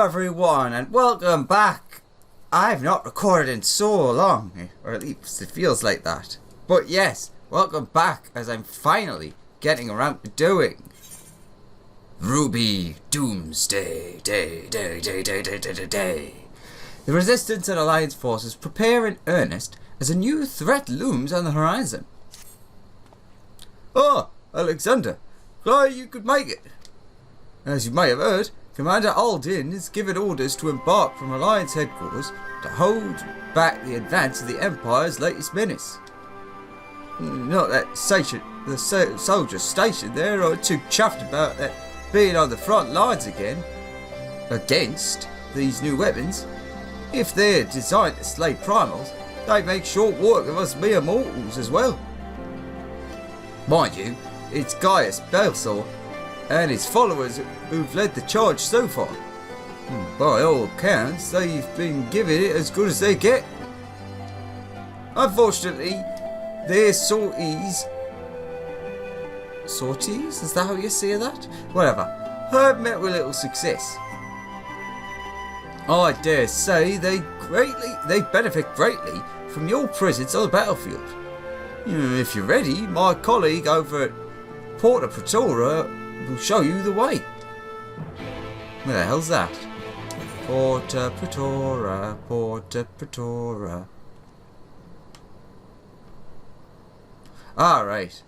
everyone, and welcome back. I've not recorded in so long, or at least it feels like that. But yes, welcome back, as I'm finally getting around to doing Ruby Doomsday Day. The Resistance and Alliance forces prepare in earnest as a new threat looms on the horizon. Oh, Alexander, glad you could make it. As you may have heard, Commander Aldin has given orders to embark from Alliance headquarters to hold back the advance of the Empire's latest menace. Not that the soldiers stationed there are too chuffed about that being on the front lines again against these new weapons. If they're designed to slay primals, they make short work of us mere mortals as well. Mind you, it's Gaius Balsaur and his followers who've led the charge so far. By all accounts, they've been giving it as good as they get. Unfortunately, their sorties, is that how you say that? Whatever, have met with little success. I dare say they benefit greatly from your presence on the battlefield. If you're ready, my colleague over at Porta Praetora will show you the way. Where the hell's that? Porta Praetora, Porta Praetora. Alright.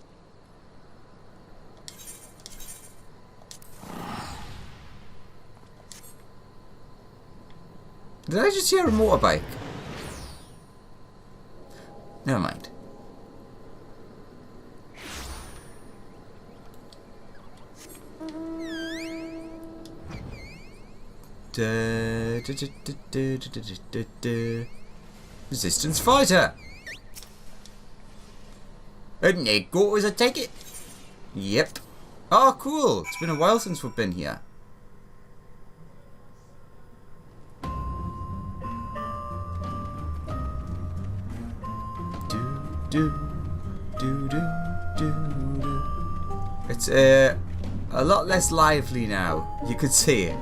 Did I just hear a motorbike? Never mind. Resistance fighter. And headquarters, I take it? Yep. Oh, cool. It's been a while since we've been here. It's a lot less lively now. You could see it.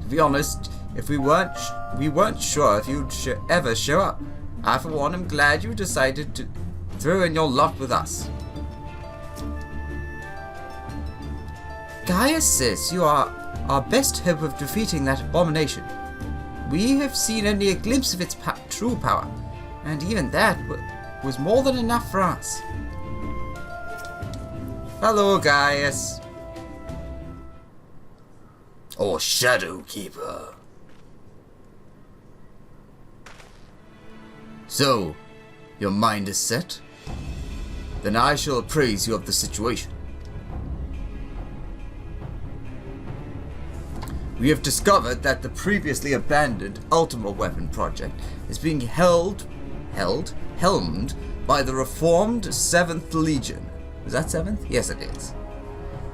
To be honest, if we weren't sure if you'd ever show up. I, for one, am glad you decided to throw in your lot with us. Gaius says you are our best hope of defeating that abomination. We have seen only a glimpse of its true power, and even that was more than enough for us. Hello, Gaius. Or Shadowkeeper. So, your mind is set? Then I shall appraise you of the situation. We have discovered that the previously abandoned Ultima Weapon project is being helmed by the reformed 7th Legion. Is that 7th? Yes, it is.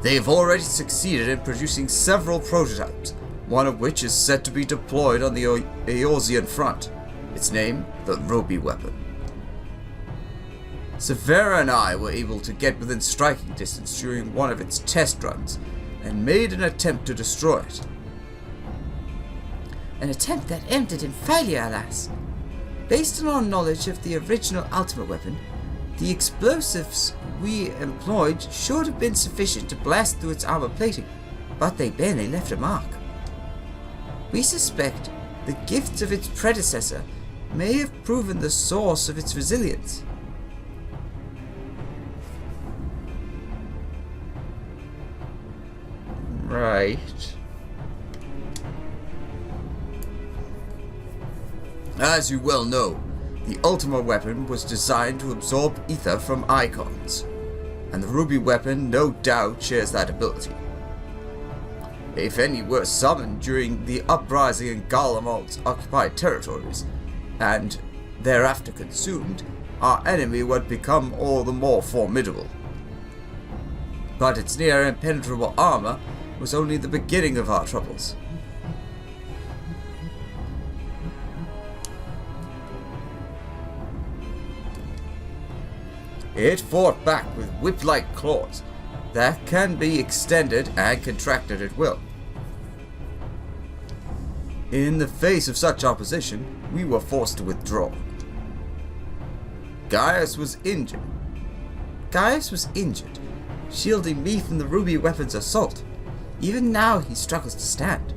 They have already succeeded in producing several prototypes, one of which is set to be deployed on the Eorzean front. Its name, the Ruby Weapon. Severa and I were able to get within striking distance during one of its test runs, and made an attempt to destroy it. An attempt that ended in failure, alas. Based on our knowledge of the original Ultima Weapon, the explosives we employed should have been sufficient to blast through its armor plating, but they barely left a mark. We suspect the gifts of its predecessor may have proven the source of its resilience. Right. As you well know, the Ultima Weapon was designed to absorb ether from icons, and the Ruby Weapon no doubt shares that ability. If any were summoned during the uprising in Garlemald's occupied territories, and thereafter consumed, our enemy would become all the more formidable. But its near impenetrable armor was only the beginning of our troubles. It fought back with whip-like claws that can be extended and contracted at will. In the face of such opposition, we were forced to withdraw. Gaius was injured, shielding me from the ruby weapon's assault. Even now he struggles to stand.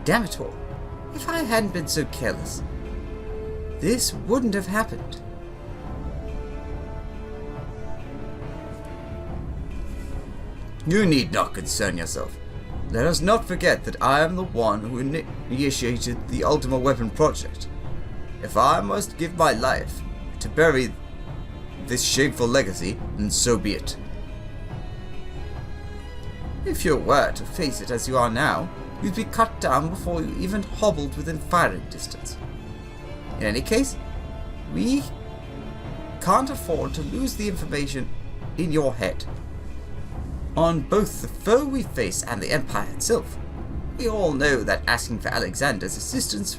Damn it all. If I hadn't been so careless, this wouldn't have happened. You need not concern yourself. Let us not forget that I am the one who initiated the Ultima Weapon project. If I must give my life to bury this shameful legacy, then so be it. If you were to face it as you are now, you'd be cut down before you even hobbled within firing distance. In any case, we can't afford to lose the information in your head on both the foe we face and the Empire itself. We all know that asking for Alexander's assistance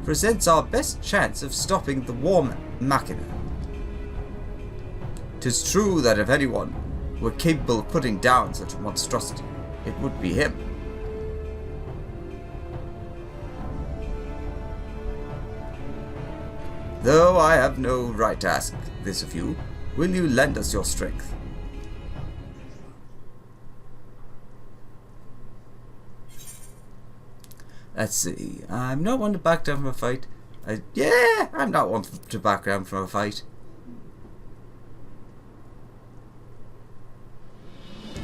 presents our best chance of stopping the war machina. 'Tis true that if anyone were capable of putting down such a monstrosity, it would be him. Though I have no right to ask this of you, will you lend us your strength? Let's see, I'm not one to back down from a fight. I'm not one to back down from a fight.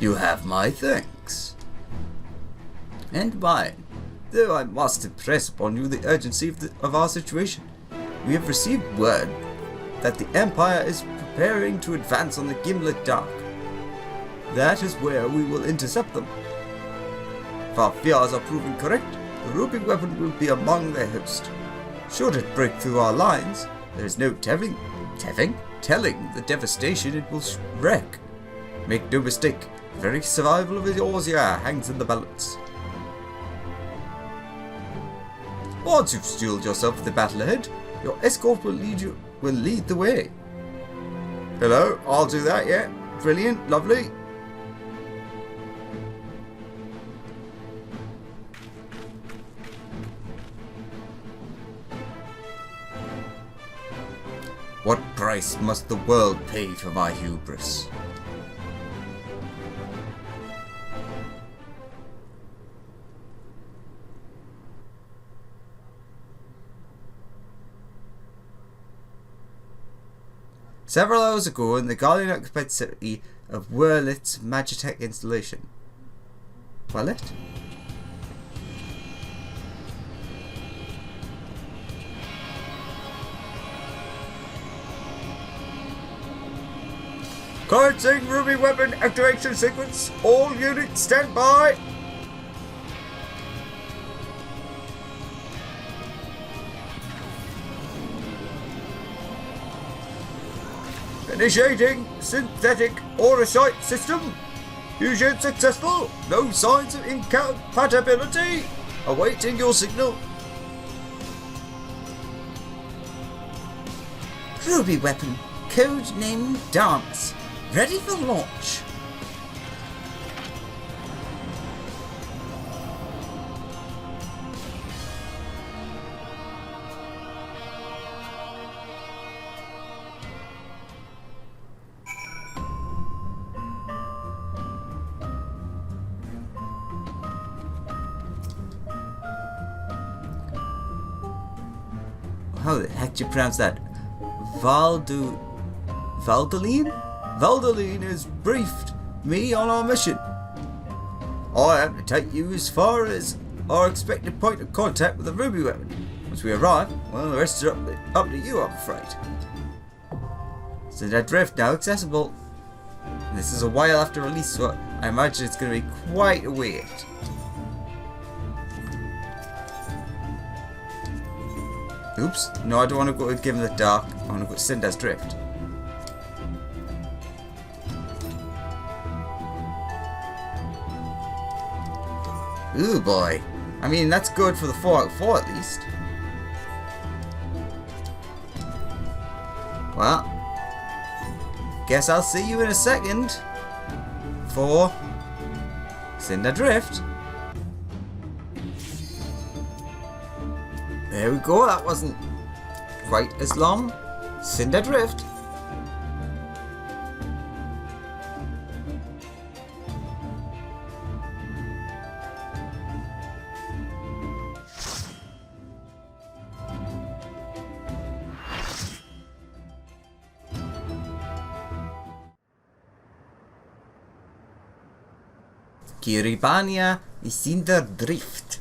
You have my thanks. And mine, though I must impress upon you the urgency of our situation. We have received word that the Empire is preparing to advance on the Gimlet Dark. That is where we will intercept them. If our fears are proven correct, the ruby weapon will be among their host. Should it break through our lines, there is no telling the devastation it will wreak. Make no mistake, the very survival of Eorzea hangs in the balance. Once you've steeled yourself for the battle ahead, your escort will lead the way. Hello, I'll do that, yeah. Brilliant, lovely. What price must the world pay for my hubris? Several hours ago in the Guardian-occupied city of Werlyt's Magitech installation. Werlyt? Commencing ruby weapon activation sequence. All units stand by. Initiating synthetic aurosite system. Fusion successful. No signs of incompatibility. Awaiting your signal. Ruby weapon, code name Dance. Ready for launch. How the heck do you pronounce that? Valdaline? Valdaline has briefed me on our mission. I am to take you as far as our expected point of contact with the ruby weapon. Once we arrive, well, the rest is up to you, I'm afraid. So that drift now accessible. This is a while after release, so I imagine it's going to be quite a wait. Oops, no, I don't want to go to Give him the Dark. I want to go to Cinder's Drift. Ooh boy. I mean, that's good for the 4 out of 4 at least. Well, guess I'll see you in a second for Cinder Drift. There we go, that wasn't quite as long. Cinder Drift. Kiribania Cinder Drift.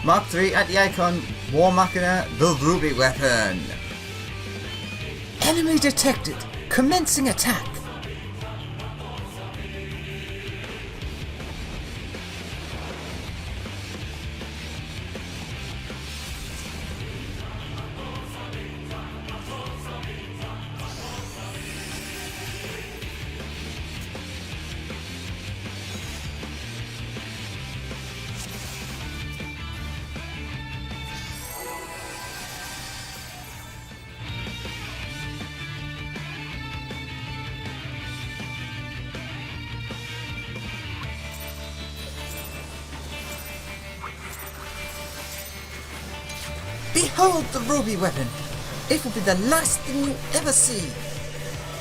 Mark 3 Anti-Icon War Machina, the Ruby Weapon. Enemy detected. Commencing attack. Behold the Ruby Weapon! It will be the last thing you ever see!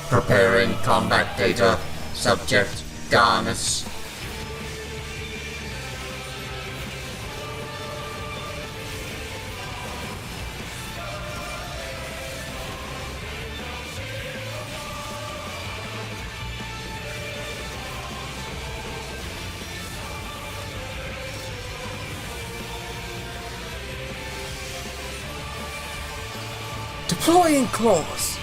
Preparing combat data. Subject Garnus. Deploying claws!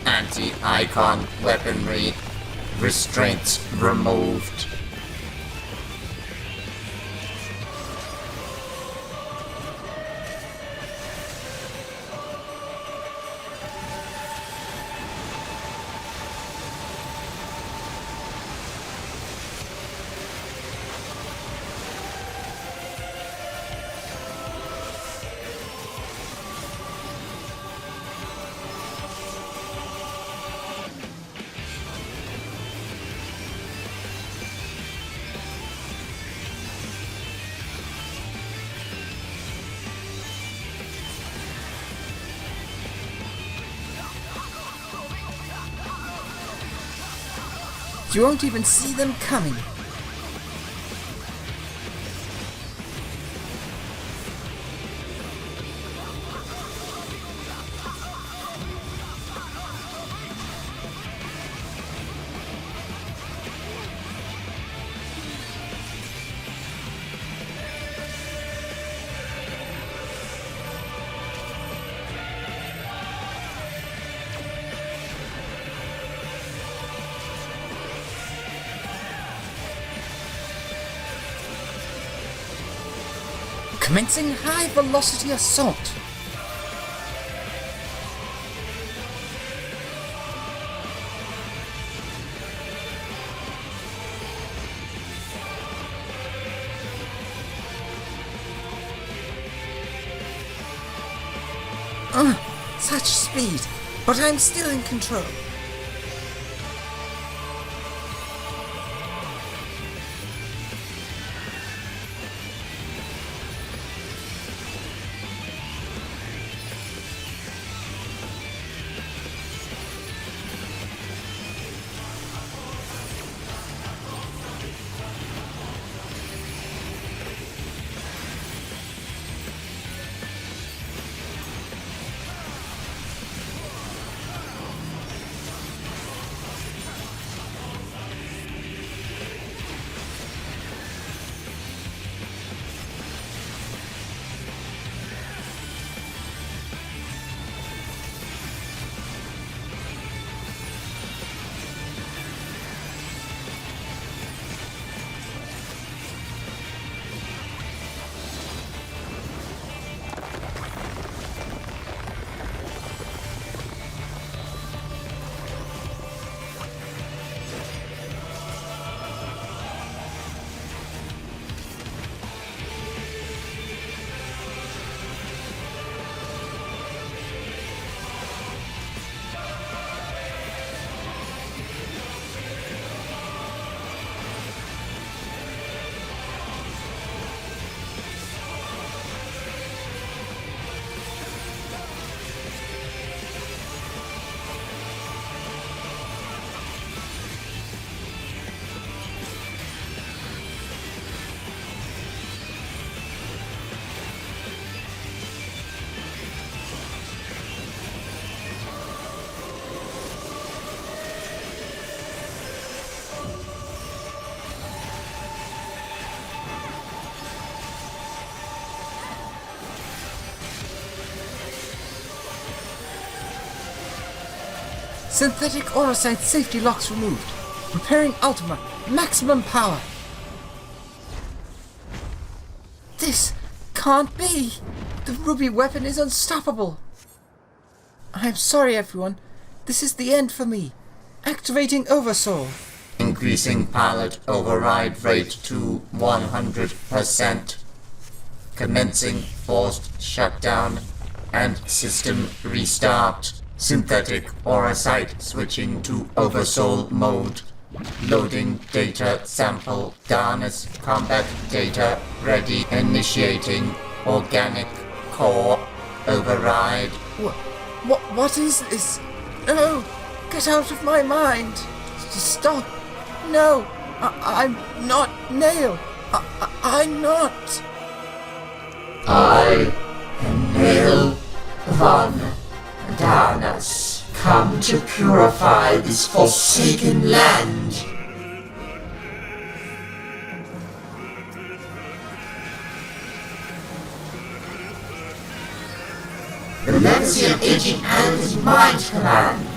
Anti-icon weaponry. Restraints removed. You won't even see them coming. Commencing high-velocity assault. Such speed, but I'm still in control. Synthetic Orosite safety locks removed. Preparing Ultima. Maximum power. This can't be. The ruby weapon is unstoppable. I'm sorry, everyone. This is the end for me. Activating Oversoul. Increasing pilot override rate to 100%. Commencing forced shutdown and system restart. Synthetic Orosite switching to Oversoul mode. Loading data sample. Darnus combat data ready. Initiating organic core override. What is this? No! Get out of my mind! Stop! No! I'm not Nail! I'm not! I am Nail von Darnus, come to purify this forsaken land. The legacy of Agent Hand is mine to command.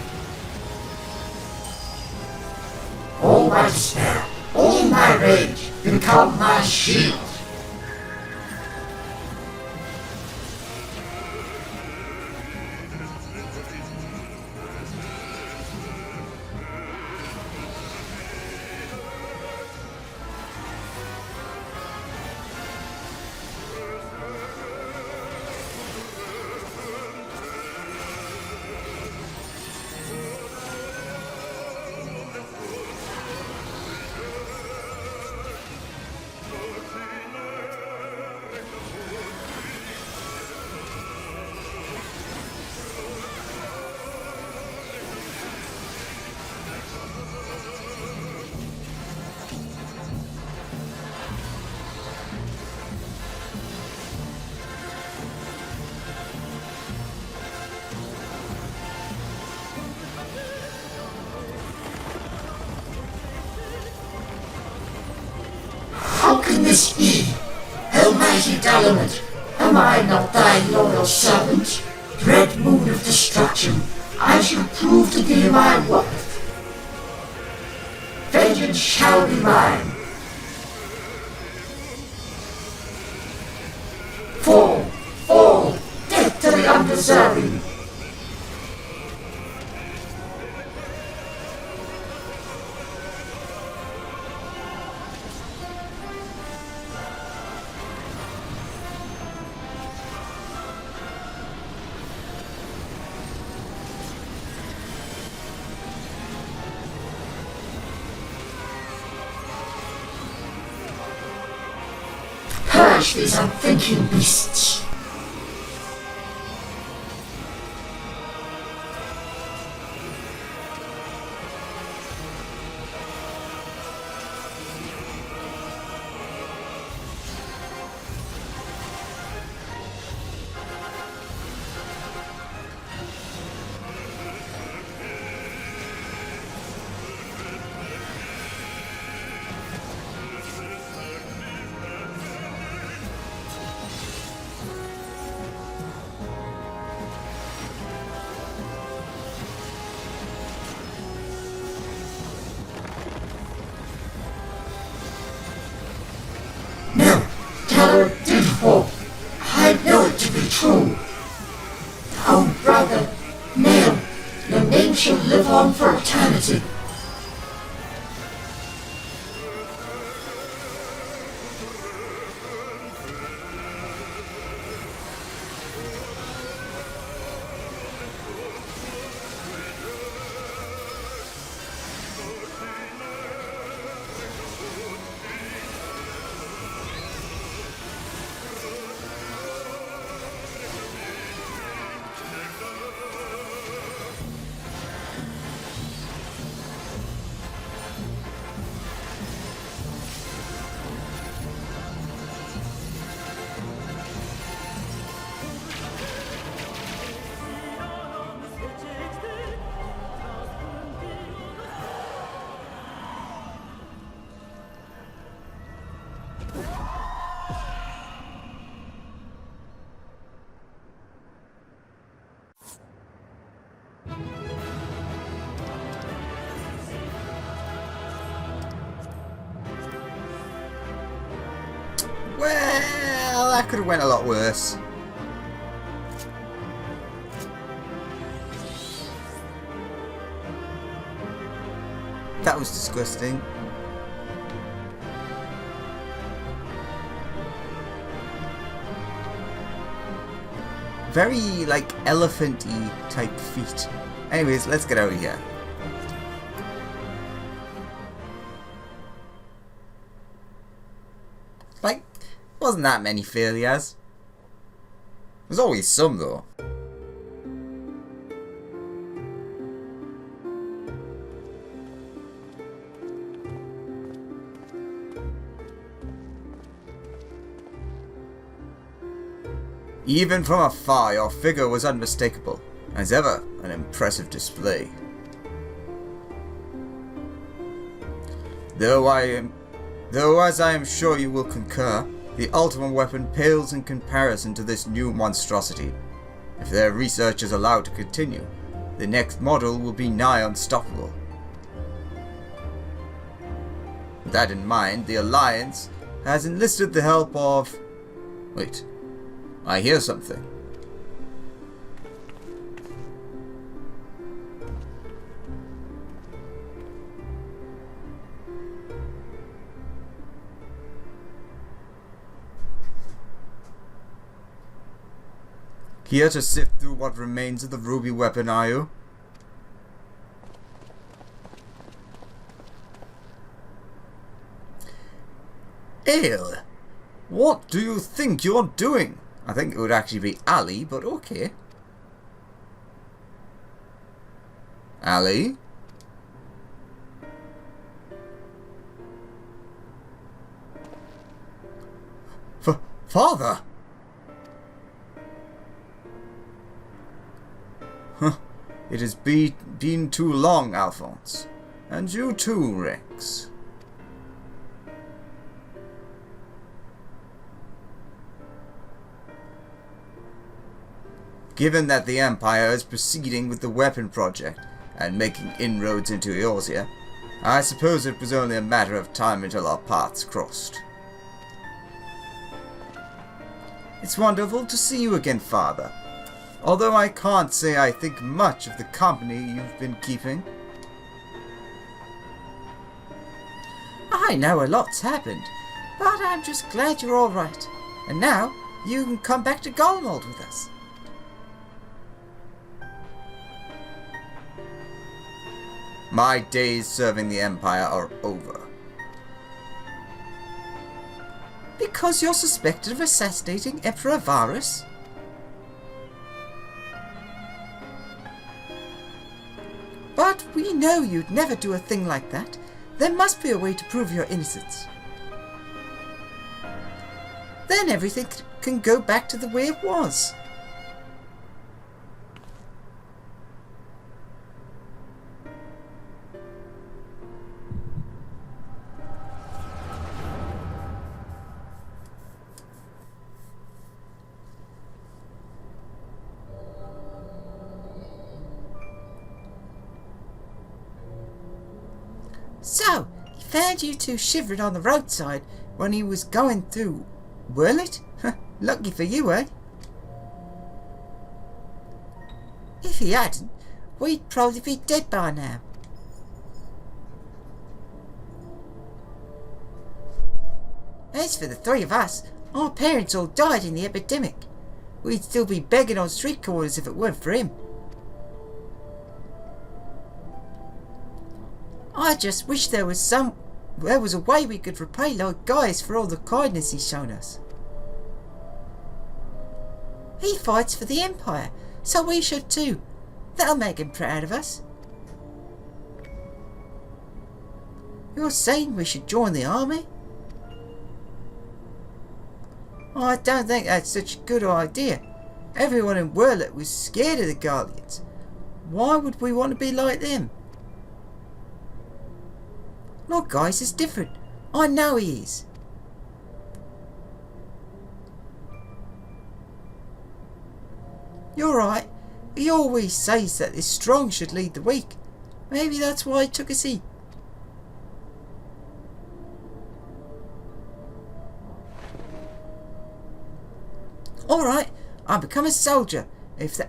All my despair, all my rage, become my shield. How can this be? Almighty Dalamud, am I not thy loyal servant? Dread moon of destruction, I shall prove to thee my worth. Vengeance shall be mine. Fall, death to the undeserving. Perish these unthinking beasts! Did fall. I know it to be true. Oh, brother, Nail, your name shall live on for eternity. could have went a lot worse. That was disgusting. Very, like, elephant-y type feet. Anyways, let's get out of here. Like, wasn't that many failures. There's always some, though. Even from afar, your figure was unmistakable. As ever, an impressive display. Though as I am sure you will concur, the ultimate weapon pales in comparison to this new monstrosity. If their research is allowed to continue, the next model will be nigh unstoppable. With that in mind, the Alliance has enlisted the help of... Wait, I hear something. Here to sift through what remains of the ruby weapon, are you? Ale! What do you think you're doing? I think it would actually be Ali, but okay. Ali? Father! Huh. It has been too long, Alphonse. And you too, Rex. Given that the Empire is proceeding with the weapon project and making inroads into Eorzea, I suppose it was only a matter of time until our paths crossed. It's wonderful to see you again, Father. Although I can't say I think much of the company you've been keeping. I know a lot's happened, but I'm just glad you're all right. And now, you can come back to Garlemald with us. My days serving the Empire are over. Because you're suspected of assassinating Emperor Varus? But we know you'd never do a thing like that. There must be a way to prove your innocence. Then everything can go back to the way it was. So, he found you two shivering on the roadside when he was going through Werlyt? Lucky for you, eh? If he hadn't, we'd probably be dead by now. As for the three of us, our parents all died in the epidemic. We'd still be begging on street corners if it weren't for him. I just wish there was a way we could repay Lord Gaius for all the kindness he's shown us. He fights for the Empire, so we should too. That'll make him proud of us. You're saying we should join the army? I don't think that's such a good idea. Everyone in Werlyt was scared of the Guardians. Why would we want to be like them? Lord Gaius is different. I know he is. You're right. He always says that the strong should lead the weak. Maybe that's why he took a seat. Alright, I'll become a soldier. If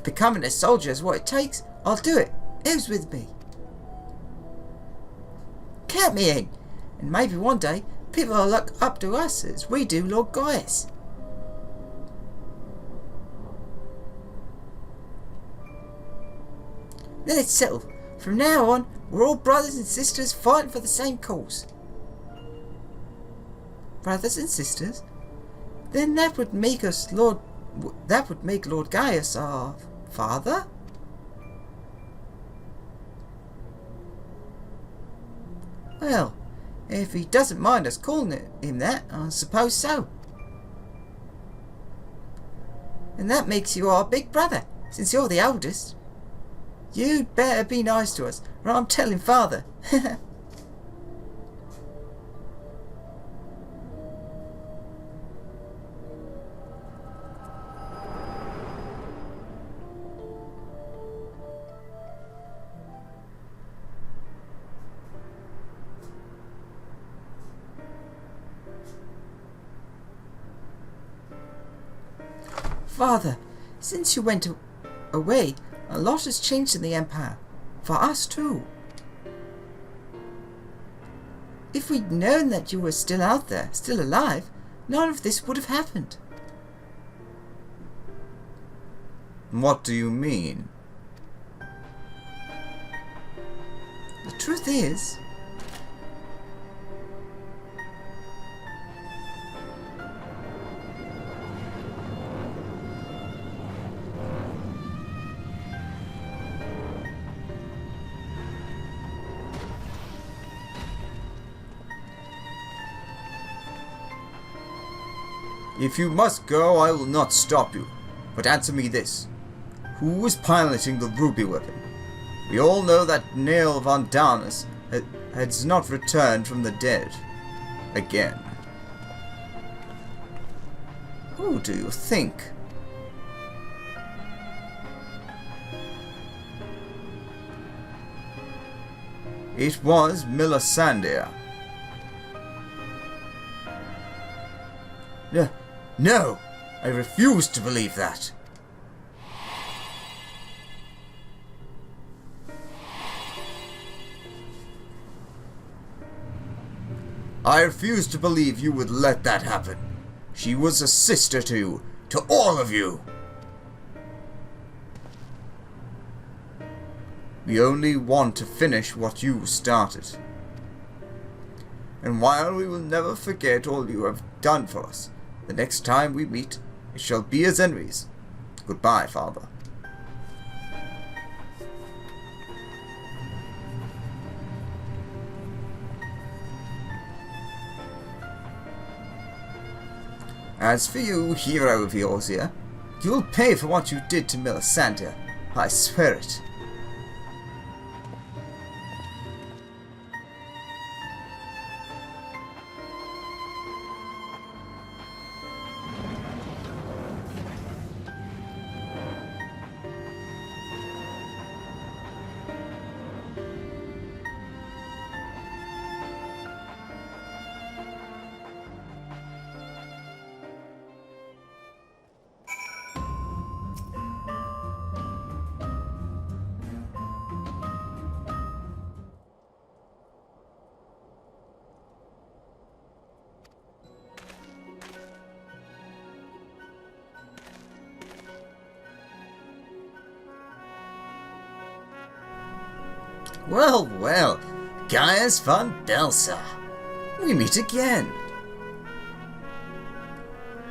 becoming a soldier is what it takes, I'll do it. Who's with me? Count me in. And maybe one day, people will look up to us as we do Lord Gaius. Then it's settled. From now on, we're all brothers and sisters fighting for the same cause. Brothers and sisters? Then that would make us Lord Gaius our father? Well, if he doesn't mind us calling him that, I suppose so. And that makes you our big brother, since you're the oldest. You'd better be nice to us, or I'm telling Father. Father, since you went away, a lot has changed in the Empire. For us too. If we'd known that you were still out there, still alive, none of this would have happened. What do you mean? The truth is, if you must go, I will not stop you. But answer me this. Who is piloting the ruby weapon? We all know that Nail von Darnus has not returned from the dead. Again. Who do you think? It was Melisandre. No! I refuse to believe that! I refuse to believe you would let that happen. She was a sister to you, to all of you! We only want to finish what you started. And while we will never forget all you have done for us, the next time we meet, it shall be as enemies. Goodbye, Father. As for you, hero of yours here, you'll pay for what you did to Melisandre. I swear it. Well, well, Gaius von Belsa. We meet again.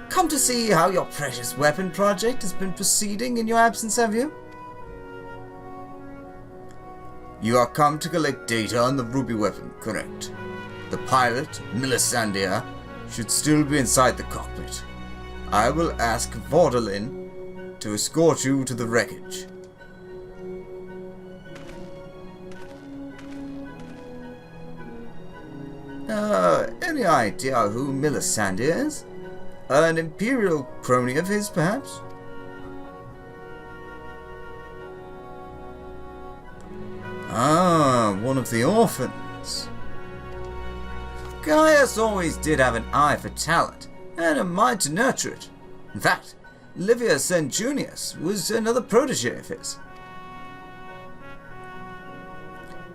Come to see how your precious weapon project has been proceeding in your absence, have you? You are come to collect data on the ruby weapon, correct? The pilot, Melisandre, should still be inside the cockpit. I will ask Werlyt to escort you to the wreckage. Any idea who Melisandre is? An Imperial crony of his, perhaps? Ah, one of the orphans. Gaius always did have an eye for talent, and a mind to nurture it. In fact, Livia Junius was another protege of his.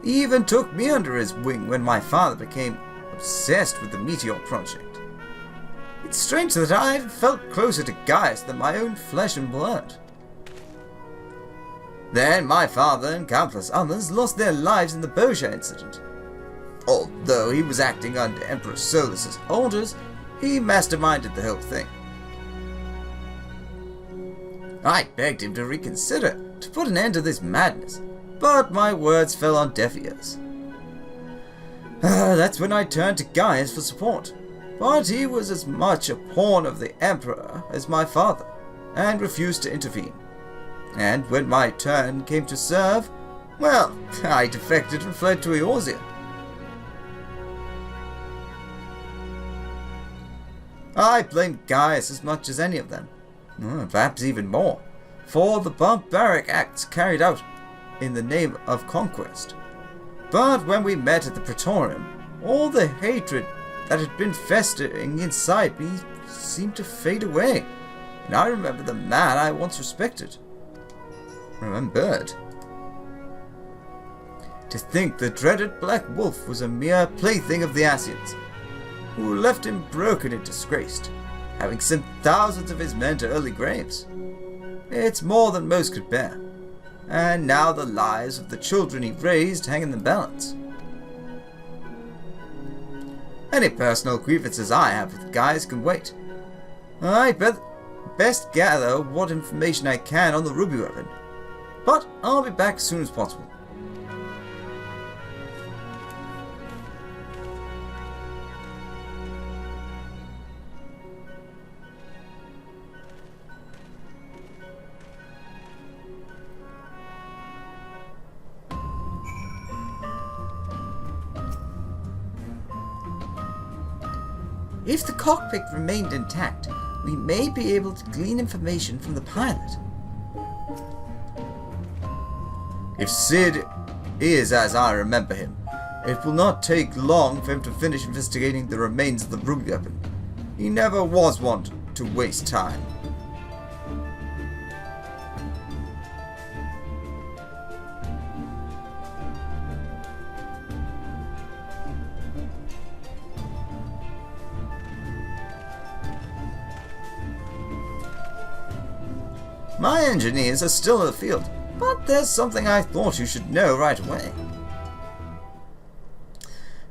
He even took me under his wing when my father became obsessed with the Meteor Project. It's strange that I felt closer to Gaius than my own flesh and blood. Then my father and countless others lost their lives in the Bosha incident. Although he was acting under Emperor Solus's orders, he masterminded the whole thing. I begged him to reconsider, to put an end to this madness, but my words fell on deaf ears. That's when I turned to Gaius for support, but he was as much a pawn of the Emperor as my father, and refused to intervene. And when my turn came to serve, well, I defected and fled to Eorzea. I blame Gaius as much as any of them, perhaps even more, for the barbaric acts carried out in the name of conquest. But when we met at the Praetorium, all the hatred that had been festering inside me seemed to fade away, and I remembered the man I once respected. Remembered. To think the dreaded Black Wolf was a mere plaything of the Asians, who left him broken and disgraced, having sent thousands of his men to early graves. It's more than most could bear, and now the lives of the children he raised hang in the balance. Any personal grievances I have with Gaius can wait. I best gather what information I can on the ruby weapon, but I'll be back as soon as possible. If the cockpit remained intact, we may be able to glean information from the pilot. If Cid is as I remember him, it will not take long for him to finish investigating the remains of the ruby weapon. He never was one to waste time. My engineers are still in the field, but there's something I thought you should know right away.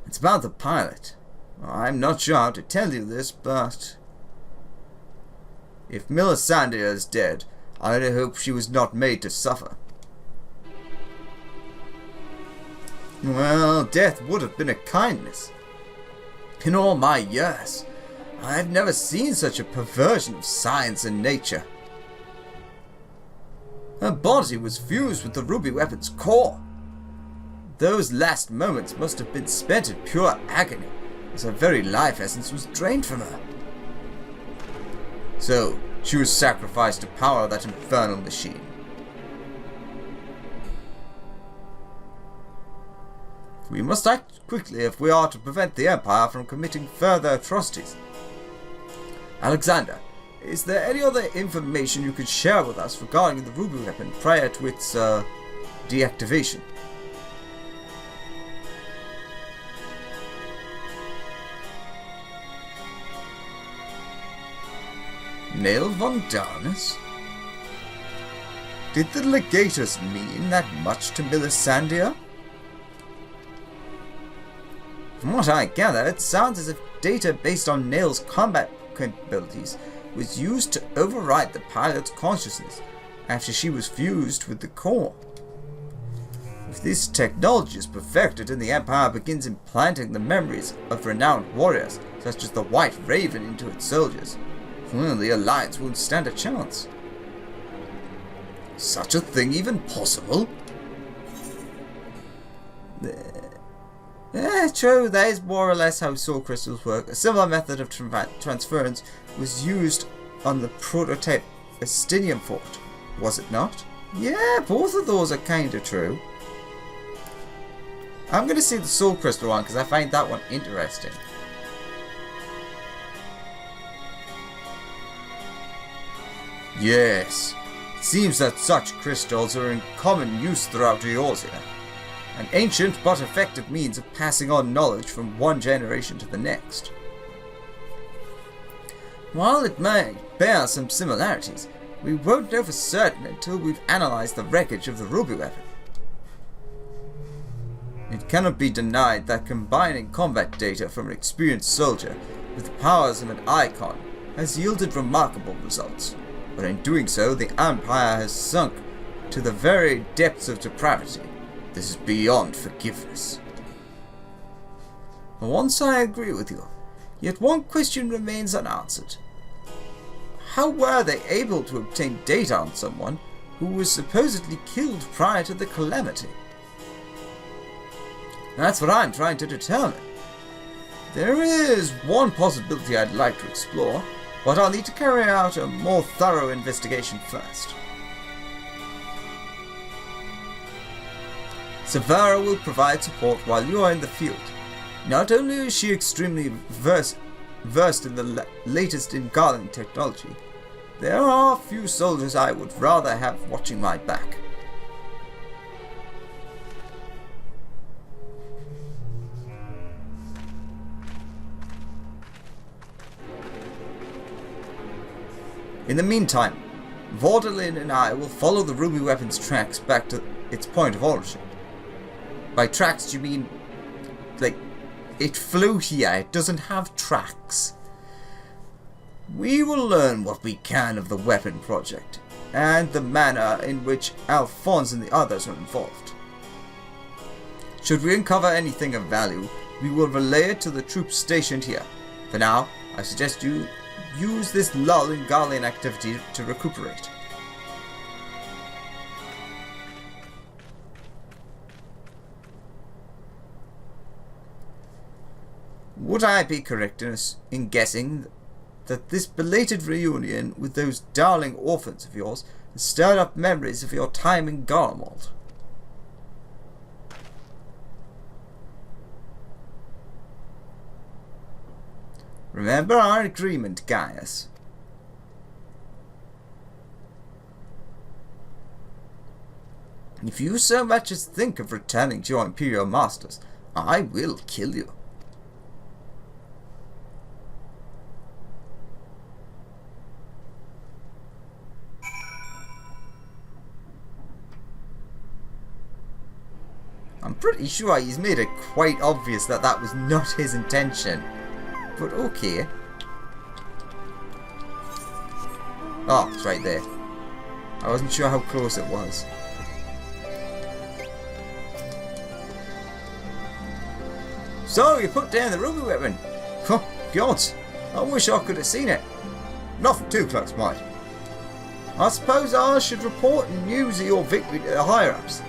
It's about the pilot. I'm not sure how to tell you this, but if Melisandre is dead, I hope she was not made to suffer. Well, death would have been a kindness. In all my years, I've never seen such a perversion of science and nature. Her body was fused with the ruby weapon's core. Those last moments must have been spent in pure agony, as her very life essence was drained from her. So, she was sacrificed to power that infernal machine. We must act quickly if we are to prevent the Empire from committing further atrocities. Alexander, is there any other information you could share with us regarding the ruby weapon prior to its deactivation? Nail von Darnus? Did the legators mean that much to Melisandre? From what I gather, it sounds as if data based on Nail's combat capabilities was used to override the pilot's consciousness after she was fused with the core. If this technology is perfected and the Empire begins implanting the memories of renowned warriors such as the White Raven into its soldiers, well, the Alliance won't stand a chance. Such a thing even possible? True, that is more or less how soul crystals work. A similar method of transference was used on the prototype Estinian fort, was it not? Yeah, both of those are kinda true. I'm gonna see the soul crystal one because I find that one interesting. Yes. It seems that such crystals are in common use throughout Eorzea. An ancient but effective means of passing on knowledge from one generation to the next. While it may bear some similarities, we won't know for certain until we've analysed the wreckage of the ruby weapon. It cannot be denied that combining combat data from an experienced soldier with the powers of an icon has yielded remarkable results, but in doing so the Empire has sunk to the very depths of depravity. This is beyond forgiveness. Once I agree with you, yet one question remains unanswered. How were they able to obtain data on someone who was supposedly killed prior to the calamity? That's what I'm trying to determine. There is one possibility I'd like to explore, but I'll need to carry out a more thorough investigation first. Savara will provide support while you are in the field. Not only is she extremely versed in the latest in Garland technology, there are a few soldiers I would rather have watching my back. In the meantime, Werlyt and I will follow the ruby weapon's tracks back to its point of origin. By tracks, do you mean, like, it flew here, it doesn't have tracks. We will learn what we can of the weapon project, and the manner in which Alphonse and the others are involved. Should we uncover anything of value, we will relay it to the troops stationed here. For now, I suggest you use this lull in Garlean activity to recuperate. Would I be correct in guessing that this belated reunion with those darling orphans of yours has stirred up memories of your time in Garlemald? Remember our agreement, Gaius. If you so much as think of returning to your Imperial Masters, I will kill you. I'm pretty sure he's made it quite obvious that that was not his intention. But okay. Oh, it's right there. I wasn't sure how close it was. So, you put down the ruby weapon. Huh, gods. I wish I could have seen it. Nothing too close, mind. I suppose I should report news of your victory to the higher-ups.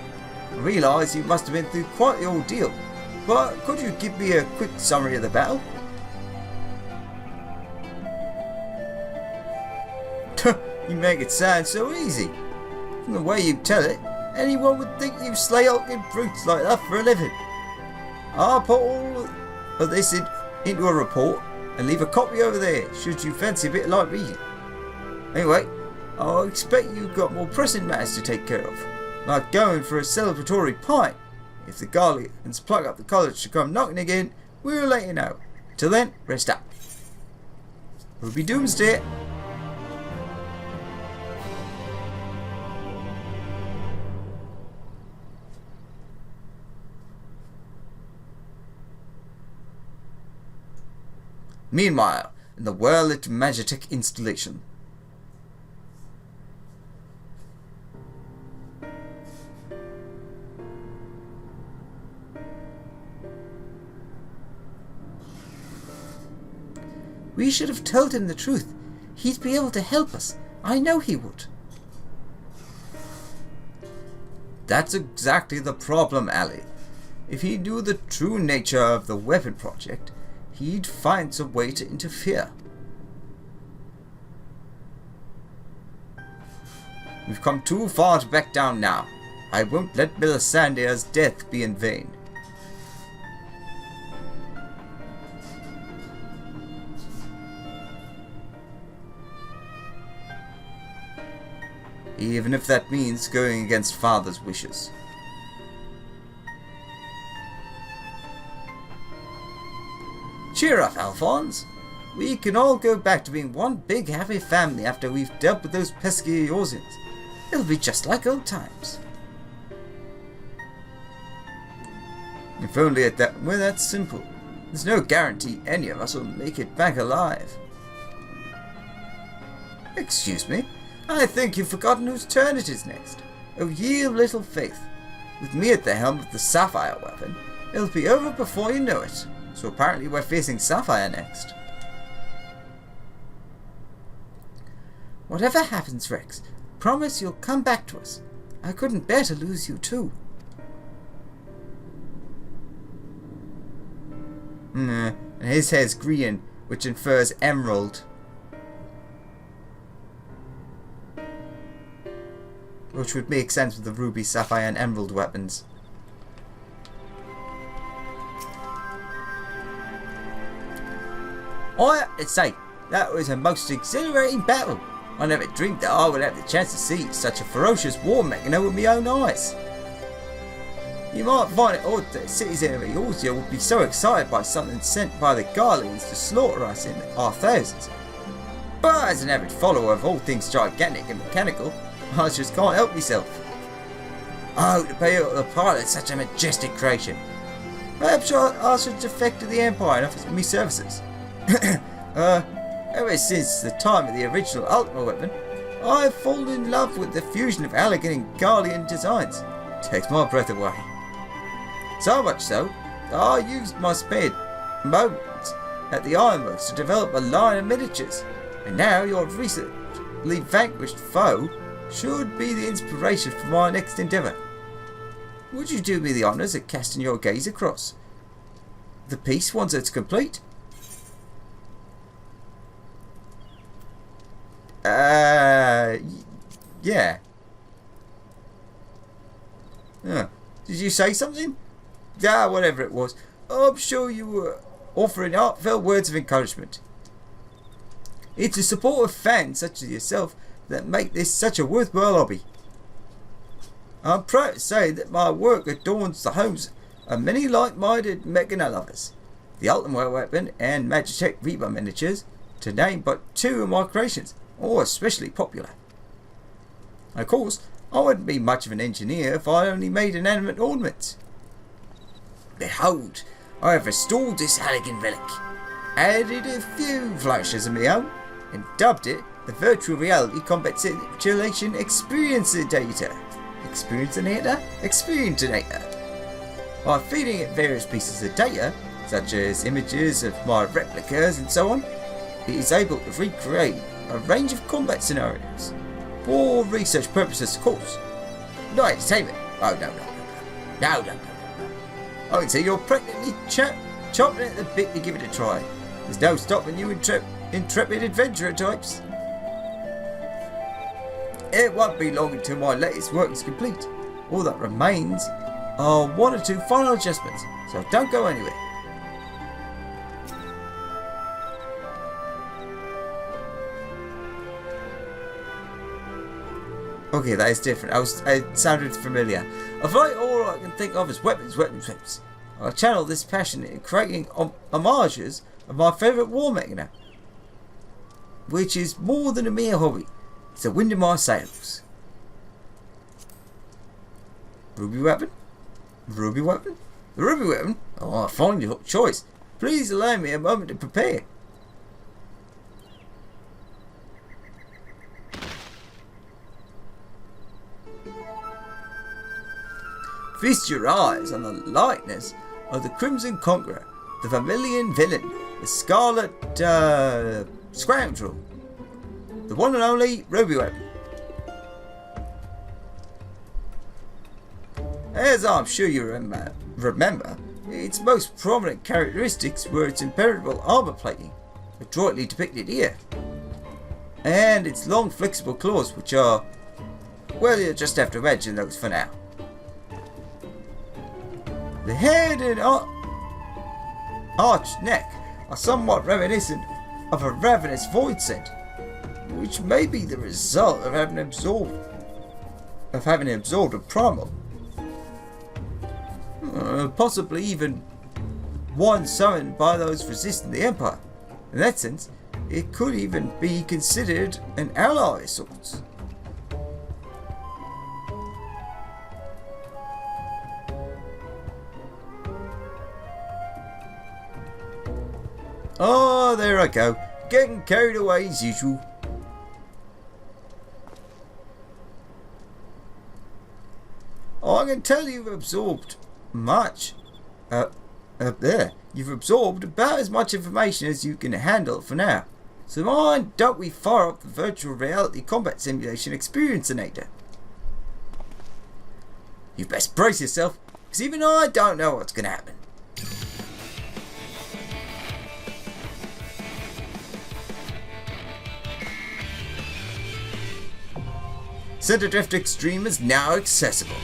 I realise you must have been through quite the ordeal, but could you give me a quick summary of the battle? You make it sound so easy. From the way you tell it, anyone would think you slay hulking brutes like that for a living. I'll put all of this into a report and leave a copy over there, should you fancy a bit like reading. Anyway, I expect you've got more pressing matters to take care of, like going for a celebratory pint. If the Guardians plug up the college to come knocking again, we'll let you know. Till then, rest up. We'll be Doomsday. Meanwhile, in the Werlyt Magitech installation. We should have told him the truth. He'd be able to help us. I know he would. That's exactly the problem, Ali. If he knew the true nature of the weapon project, he'd find some way to interfere. We've come too far to back down now. I won't let Melisandre's death be in vain. even if that means going against Father's wishes. Cheer up, Alphonse. We can all go back to being one big happy family after we've dealt with those pesky Eorzeans. It'll be just like old times. If only it were that simple. There's no guarantee any of us will make it back alive. Excuse me, I think you've forgotten whose turn it is next. Oh, ye of little faith. With me at the helm of the Sapphire weapon, it'll be over before you know it. So apparently we're facing Sapphire next. Whatever happens, Rex, promise you'll come back to us. I couldn't bear to lose you too. And his hair's green, which infers emerald. Which would make sense with the ruby, sapphire and emerald weapons. I have to say, that was a most exhilarating battle. I never dreamed that I would have the chance to see such a ferocious war mechano with my own eyes. You might find it odd that citizen of Eorzea would be so excited by something sent by the Garleans to slaughter us in our thousands. But as an avid follower of all things gigantic and mechanical, I just can't help myself. Oh, to be able to pilot such a majestic creation. Perhaps I should defect to the Empire and offer me services. Ever since the time of the original Ultima weapon, I have fallen in love with the fusion of elegant and Garlean designs. Takes my breath away. So much so, that I used my spare moments at the Ironworks to develop a line of miniatures. And now your recently vanquished foe should be the inspiration for my next endeavour. Would you do me the honours of casting your gaze across the piece once it's complete? Yeah. Did you say something? Yeah, whatever it was. I'm sure you were offering heartfelt words of encouragement. It's the support of fans such as yourself that make this such a worthwhile hobby. I'm proud to say that my work adorns the homes of many like-minded mechana lovers. The Ultima weapon and Magitech Reaper miniatures, to name but two of my creations, are especially popular. Of course, I wouldn't be much of an engineer if I only made inanimate ornaments. Behold, I have restored this elegant relic, added a few flourishes of my own, and dubbed it the Virtual Reality Combat Simulation Experience-Data. By feeding it various pieces of data, such as images of my replicas and so on, it is able to recreate a range of combat scenarios. For research purposes, of course. Not entertainment. Oh, no. I can see you're practically chomping at the bit to give it a try. There's no stopping you intrepid adventurer types. It won't be long until my latest work is complete. All that remains are one or two final adjustments, so don't go anywhere. Okay, that is different. It sounded familiar. Of late, all I can think of is weapons. I'll channel this passion in creating homages of my favourite war mechana, which is more than a mere hobby. It's the wind in my sails. Ruby weapon? The ruby weapon? Oh, I find your choice. Please allow me a moment to prepare. Feast your eyes on the likeness of the Crimson Conqueror, the Vermilion Villain, the Scarlet Scoundrel, the one and only Ruby Weapon. As I'm sure you remember, its most prominent characteristics were its impenetrable armor plating, adroitly depicted here, and its long flexible claws, which are, well, you'll just have to imagine those for now. The head and arched neck are somewhat reminiscent of a ravenous void scent, which may be the result of having absorbed of having absorbed a primal. Possibly even one summoned by those resisting the Empire. In that sense, it could even be considered an ally of sorts. Oh, there I go, getting carried away as usual. I can tell you've absorbed much. Up there, you've absorbed about as much information as you can handle for now. So why don't we fire up the virtual reality combat simulation experiencinator? You best brace yourself, because even I don't know what's going to happen. Cinder Drift Extreme is now accessible.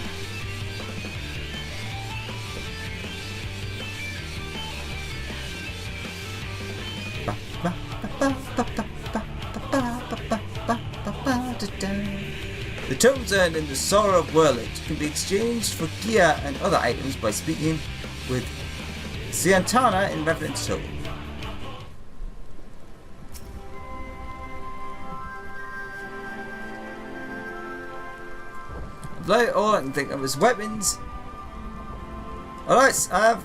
The tokens earned in the Sorrow of Werlyt can be exchanged for gear and other items by speaking with Ciantana in Reverence Token. All I can think of is weapons. Alright, I have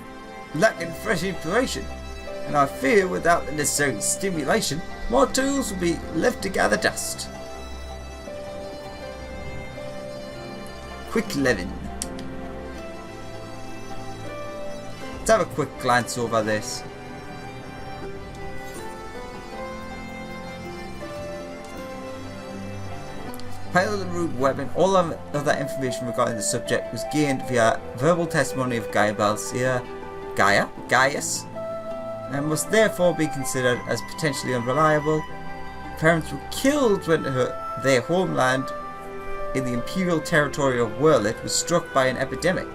lacking fresh inspiration, and I fear without the necessary stimulation, my tools will be left to gather dust. Quick living. Let's have a quick glance over this. Pilot the rude weapon. All of other information regarding the subject was gained via verbal testimony of Gaius, and must therefore be considered as potentially unreliable. Parents were killed when their homeland in the imperial territory of Werlyt was struck by an epidemic.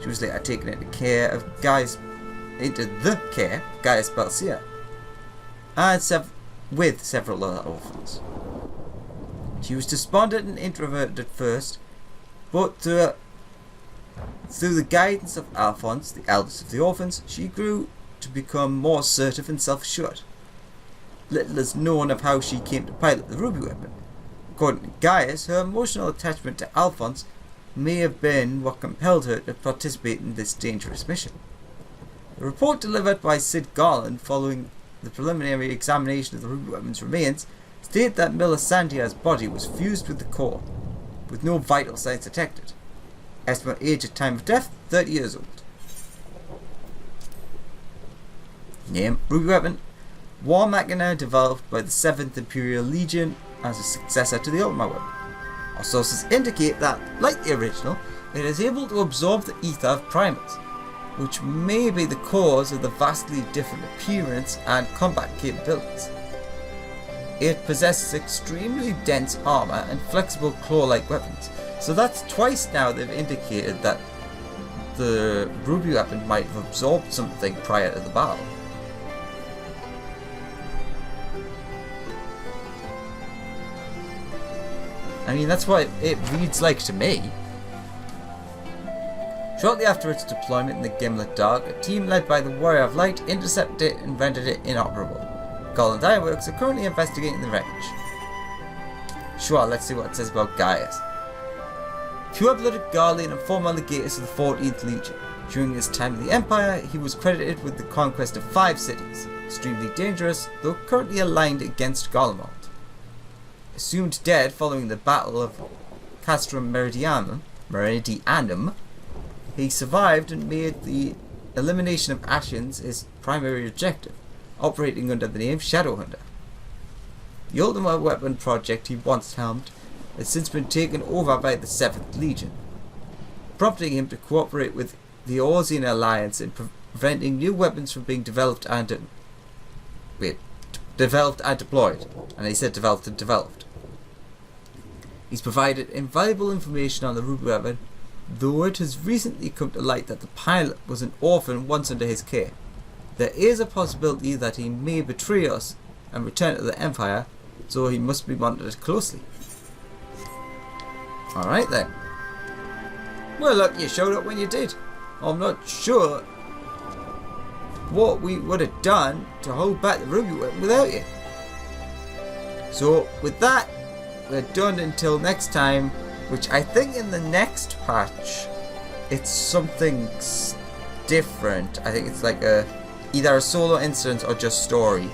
She was later taken into the care of Gaius Balsia, and with several other orphans. She was despondent and introverted at first, but through the guidance of Alphonse, the eldest of the orphans, she grew to become more assertive and self-assured. Little is known of how she came to pilot the ruby weapon. According to Gaius, her emotional attachment to Alphonse may have been what compelled her to participate in this dangerous mission. The report delivered by Sid Garland following the preliminary examination of the ruby weapon's remains stated that Melisandre's body was fused with the core, with no vital signs detected. Estimate age at time of death, 30 years old. Name, ruby weapon, War Machina, developed by the 7th Imperial Legion as a successor to the Ultima weapon. Our sources indicate that, like the original, it is able to absorb the ether of primals, which may be the cause of the vastly different appearance and combat capabilities. It possesses extremely dense armor and flexible claw-like weapons, so that's twice now they've indicated that the ruby weapon might have absorbed something prior to the battle. I mean, that's what it reads like to me. Shortly after its deployment in the Gimlet Dark, a team led by the Warrior of Light intercepted it and rendered it inoperable. Garland Ironworks are currently investigating the wreckage. Sure, let's see what it says about Gaius. Pure-blooded Guardian and former legatus of the 14th Legion. During his time in the Empire, he was credited with the conquest of 5 cities, extremely dangerous, though currently aligned against Garlemald. Assumed dead following the Battle of Castrum Meridianum, he survived and made the elimination of Ascians his primary objective, operating under the name Shadowhunter. The Ultima weapon project he once helmed has since been taken over by the 7th Legion, prompting him to cooperate with the Orsian Alliance in preventing new weapons from being developed and deployed. And he said developed and developed. He's provided invaluable information on the ruby weapon, though it has recently come to light that the pilot was an orphan once under his care. There is a possibility that he may betray us and return to the Empire, so he must be monitored closely. Alright then. Well, look, you showed up when you did. I'm not sure what we would have done to hold back the ruby weapon without you. So, with that, we're done until next time, which I think in the next patch, it's something different. I think it's like either a solo instance or just story.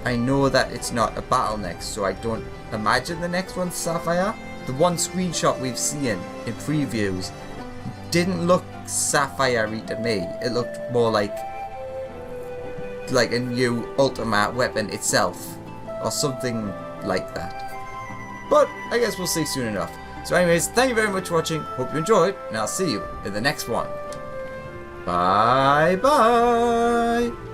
I know that it's not a battle next, so I don't imagine the next one's Sapphire. The one screenshot we've seen in previews didn't look Sapphire-y to me. It looked more like a new ultimate weapon itself, or something like that. But I guess we'll see soon enough. So anyways, thank you very much for watching. Hope you enjoyed, and I'll see you in the next one. Bye bye.